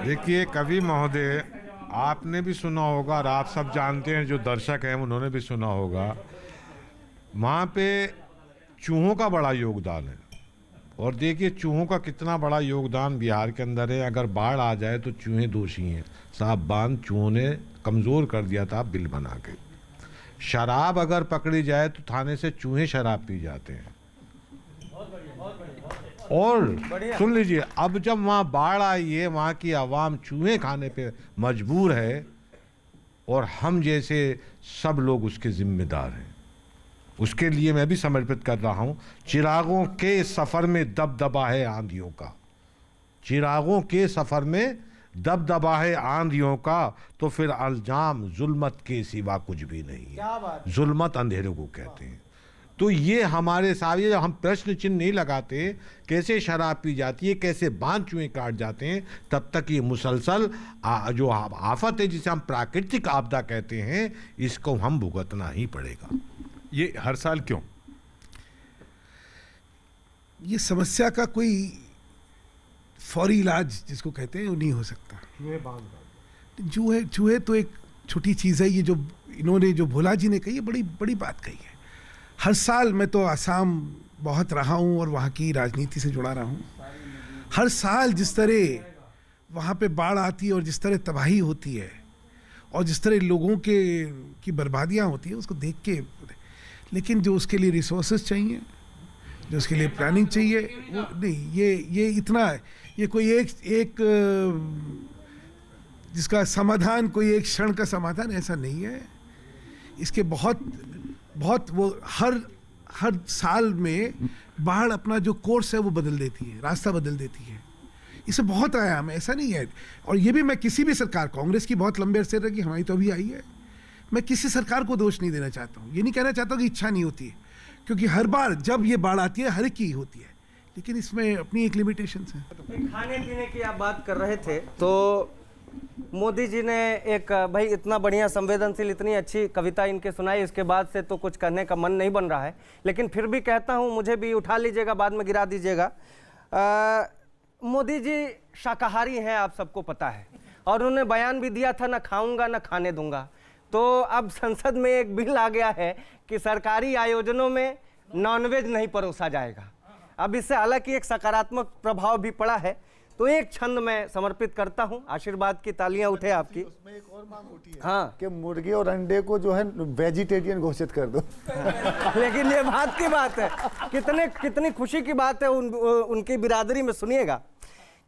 Speaker 6: देखिए कवि महोदय, आपने भी सुना होगा और आप सब जानते हैं, जो दर्शक हैं उन्होंने भी सुना होगा, वहाँ पे चूहों का बड़ा योगदान है। और देखिए चूहों का कितना बड़ा योगदान बिहार के अंदर है। अगर बाढ़ आ जाए तो चूहे दोषी हैं। साहब बांध चूहों ने कमज़ोर कर दिया था बिल बना के। शराब अगर पकड़ी जाए तो थाने से चूहे शराब पी जाते हैं। और सुन लीजिए, अब जब वहाँ बाढ़ आई है, वहाँ की आवाम चूहे खाने पे मजबूर है और हम जैसे सब लोग उसके जिम्मेदार हैं। उसके लिए मैं भी समर्पित कर रहा हूँ। चिरागों के सफ़र में दबदबा है आंधियों का, चिरागों के सफ़र में दबदबा है आंधियों का, तो फिर अल्जाम जुल्मत के सिवा कुछ भी नहीं है। जुल्मत अंधेरे को कहते हैं। तो ये हमारे सारे, हम प्रश्न चिन्ह नहीं लगाते कैसे शराब पी जाती है, कैसे बांध चूहे काट जाते हैं, तब तक ये मुसलसल जो आफत है जिसे हम प्राकृतिक आपदा कहते हैं, इसको हम भुगतना ही पड़ेगा।
Speaker 4: ये हर साल क्यों?
Speaker 5: ये समस्या का कोई फौरी इलाज जिसको कहते हैं वो नहीं हो सकता। चूहे तो एक छोटी चीज़ है। ये जो इन्होंने, जो भोला जी ने कही, बड़ी बड़ी बात कही है। हर साल मैं तो आसाम बहुत रहा हूँ और वहाँ की राजनीति से जुड़ा रहा हूँ। हर साल जिस तरह वहाँ पे बाढ़ आती है और जिस तरह तबाही होती है और जिस तरह लोगों की बर्बादियाँ होती है, उसको देख के, लेकिन जो उसके लिए रिसोर्सेज चाहिए, जो उसके लिए प्लानिंग चाहिए, वो नहीं। ये इतना, ये कोई एक जिसका समाधान, कोई एक क्षण का समाधान ऐसा नहीं है। इसके बहुत वो हर साल में बाढ़ अपना जो कोर्स है वो बदल देती है, रास्ता बदल देती है। इसे बहुत आयाम है, ऐसा नहीं है। और ये भी मैं किसी भी सरकार, कांग्रेस की बहुत लंबे अरसे रही, हमारी तो अभी आई है, मैं किसी सरकार को दोष नहीं देना चाहता हूँ। ये नहीं कहना चाहता हूँ कि इच्छा नहीं होती है, क्योंकि हर बार जब ये बाढ़ आती है हर एक की होती है, लेकिन इसमें अपनी एक लिमिटेशंस है।
Speaker 7: खाने पीने की आप बात कर रहे थे, तो मोदी जी ने एक, भाई इतना बढ़िया संवेदनशील, इतनी अच्छी कविता इनके सुनाई, इसके बाद से तो कुछ कहने का मन नहीं बन रहा है, लेकिन फिर भी कहता हूँ, मुझे भी उठा लीजिएगा, बाद में गिरा दीजिएगा। मोदी जी शाकाहारी हैं, आप सबको पता है, और उन्होंने बयान भी दिया था, ना खाऊंगा ना खाने दूंगा। तो अब संसद में एक बिल आ गया है कि सरकारी आयोजनों में नॉनवेज नहीं परोसा जाएगा। अब इससे हालांकि एक सकारात्मक प्रभाव भी पड़ा है। तो एक छंद मैं समर्पित करता हूं, आशीर्वाद की तालियां उठे आपकी।
Speaker 1: उसमें एक और मांग उठी है,
Speaker 7: हाँ,
Speaker 1: कि मुर्गे और अंडे को जो है वेजिटेरियन घोषित कर दो।
Speaker 7: लेकिन ये बात की बात है, कितनी खुशी की बात है उनकी बिरादरी में। सुनिएगा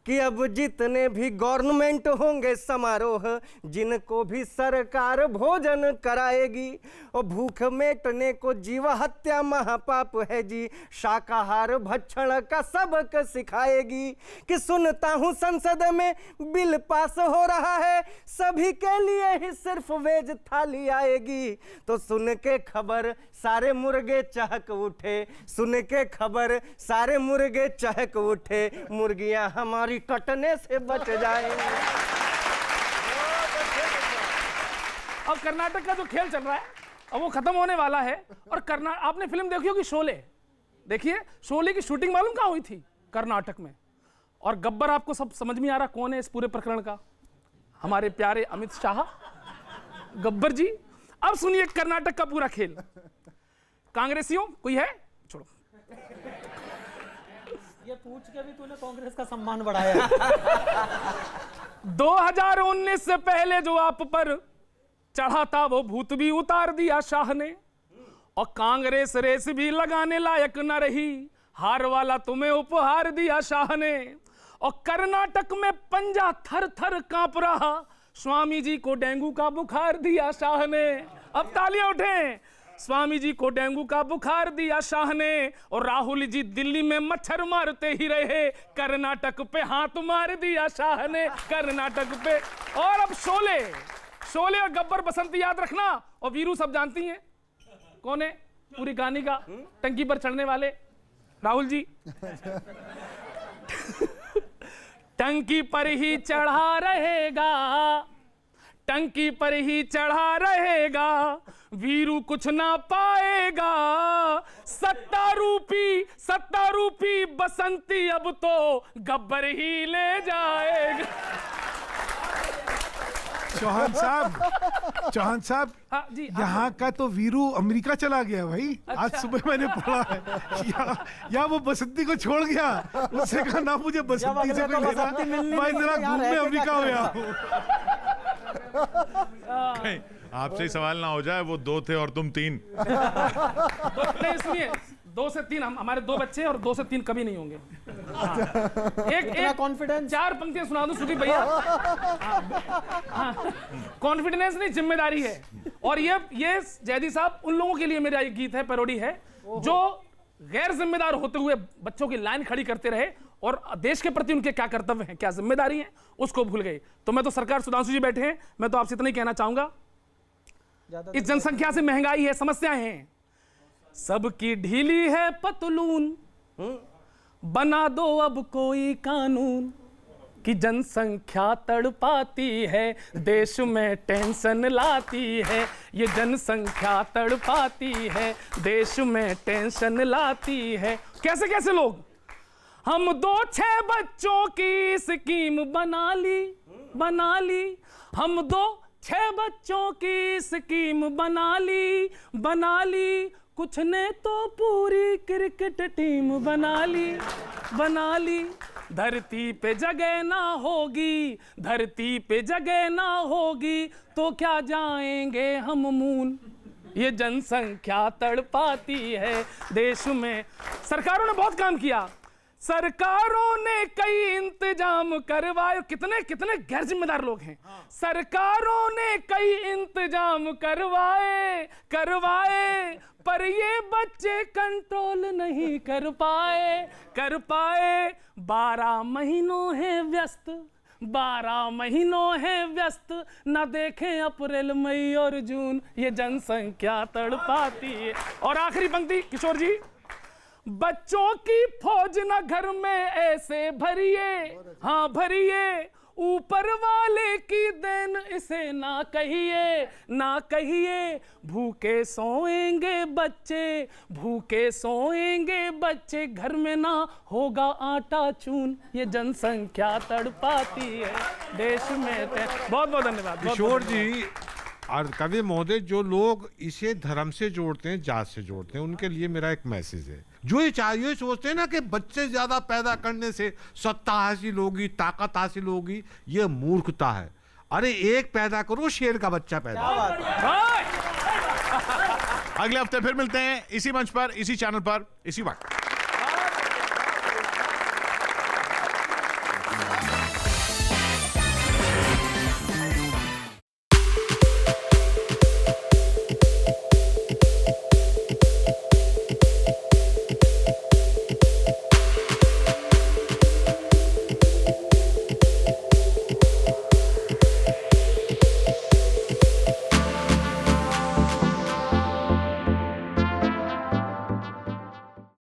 Speaker 7: कि अब जितने भी गवर्नमेंट होंगे समारोह, जिनको भी सरकार भोजन कराएगी, और भूख मिटने को जीव हत्या महापाप है जी, शाकाहार भक्षण का सबक सिखाएगी। कि सुनता हूँ संसद में बिल पास हो रहा है, सभी के लिए ही सिर्फ वेज थाली आएगी। तो सुन के खबर सारे मुर्गे चहक उठे, सुन के खबर सारे मुर्गे चहक उठे, मुर्गियां हमारी कटने से बच जाएंगे।
Speaker 3: अब कर्नाटक का जो खेल चल रहा है, अब वो खत्म होने वाला है। और आपने फिल्म देखी होगी शोले, देखिए शोले की शूटिंग मालूम कहाँ हुई थी? कर्नाटक में। और गब्बर आपको सब समझ में आ रहा कौन है इस पूरे प्रकरण का? हमारे प्यारे अमित शाह, गब्बर जी। अब सुनिए कर्नाटक का पूरा खेल। कांग्रेसियों कोई है? छोड़ो,
Speaker 2: ये पूछ के भी तूने कांग्रेस का सम्मान बढ़ाया।
Speaker 3: 2019 से पहले जो आप पर चढ़ा था वो भूत भी उतार दिया शाह ने, और कांग्रेस रेस भी लगाने लायक न रही, हार वाला तुम्हें उपहार दिया शाह ने। और कर्नाटक में पंजा थर थर कांप रहा, स्वामी जी को डेंगू का बुखार दिया शाह ने। अब तालियां उठें। स्वामी जी को डेंगू का बुखार दिया शाह ने, और राहुल जी दिल्ली में मच्छर मारते ही रहे, कर्नाटक पे हाथ मार दिया शाह ने, कर्नाटक पे। और अब शोले और गब्बर बसंती याद रखना, और वीरू सब जानती हैं कौन है? पूरी कहानी का? टंकी पर चढ़ने वाले राहुल जी टंकी पर ही चढ़ा रहेगा, टंकी पर ही चढ़ा रहेगा, वीरू कुछ ना पाएगा, सत्ता रूपी बसंती अब तो गब्बर ही ले जाएगा।
Speaker 5: चौहान साहब
Speaker 3: हाँ जी,
Speaker 5: यहाँ का तो वीरू अमेरिका चला गया भाई। आज सुबह मैंने पढ़ा है या वो बसंती को छोड़ गया, उससे कहा ना मुझे बसंती से कोई लेना, मैं जरा घूमने अमेरिका हो गया।
Speaker 4: कहीं आपसे ही सवाल ना हो जाए वो 2 थे और तुम 3।
Speaker 3: नहीं, इसलिए 2 से 3 हमारे 2 बच्चे और 2 से 3 कभी नहीं होंगे। एक
Speaker 2: कॉन्फिडेंस।
Speaker 3: 4 पंक्तियां सुना दूं सुदीप भैया। कॉन्फिडेंस नहीं, जिम्मेदारी है। और ये जयदी साहब उन लोगों के लिए मेरा ये गीत है, पैरोडी है, जो गैर जिम्मेदार होते हुए बच्चों की लाइन खड़ी करते रहे और देश के प्रति उनके क्या कर्तव्य हैं, क्या जिम्मेदारी है, उसको भूल गए। तो मैं तो सरकार, सुधांशु जी बैठे हैं, मैं तो आपसे इतना ही कहना चाहूंगा, इस जनसंख्या से महंगाई है, समस्याएं हैं, सबकी ढीली है पतलून, बना दो अब कोई कानून कि जनसंख्या तड़पाती है, देश में टेंशन लाती है, ये जनसंख्या तड़पाती है, देश में टेंशन लाती है। कैसे कैसे लोग, हम 2-6 बच्चों की स्कीम बना ली, हम 2-6 बच्चों की स्कीम बना ली, कुछ ने तो पूरी क्रिकेट टीम बना ली, धरती पे जगह ना होगी, तो क्या जाएंगे हम मून, ये जनसंख्या तड़पाती है देश में। सरकारों ने बहुत काम किया, सरकारों ने कई इंतजाम करवाए, कितने कितने गैर जिम्मेदार लोग हैं। सरकारों ने कई इंतजाम करवाए, पर ये बच्चे कंट्रोल नहीं कर पाए। 12 महीनों है व्यस्त, न देखें अप्रैल मई और जून, ये जनसंख्या तड़पाती है। और आखिरी पंक्ति किशोर जी, बच्चों की फौज न घर में ऐसे भरिए, ऊपर वाले की देन इसे ना कहिए, भूखे सोएंगे बच्चे, घर में ना होगा आटा चून, ये जनसंख्या तड़पाती है देश में। बहुत बहुत धन्यवाद
Speaker 6: किशोर जी और कवि महोदय, जो लोग इसे धर्म से जोड़ते हैं, जात से जोड़ते हैं, उनके लिए मेरा एक मैसेज है। जो ये सोचते हैं ना कि बच्चे ज्यादा पैदा करने से सत्ता हासिल होगी, ताकत हासिल होगी, ये मूर्खता है। अरे एक पैदा करो, शेर का बच्चा पैदा।
Speaker 4: अगले हफ्ते फिर मिलते हैं इसी मंच पर, इसी चैनल पर, इसी वक्त।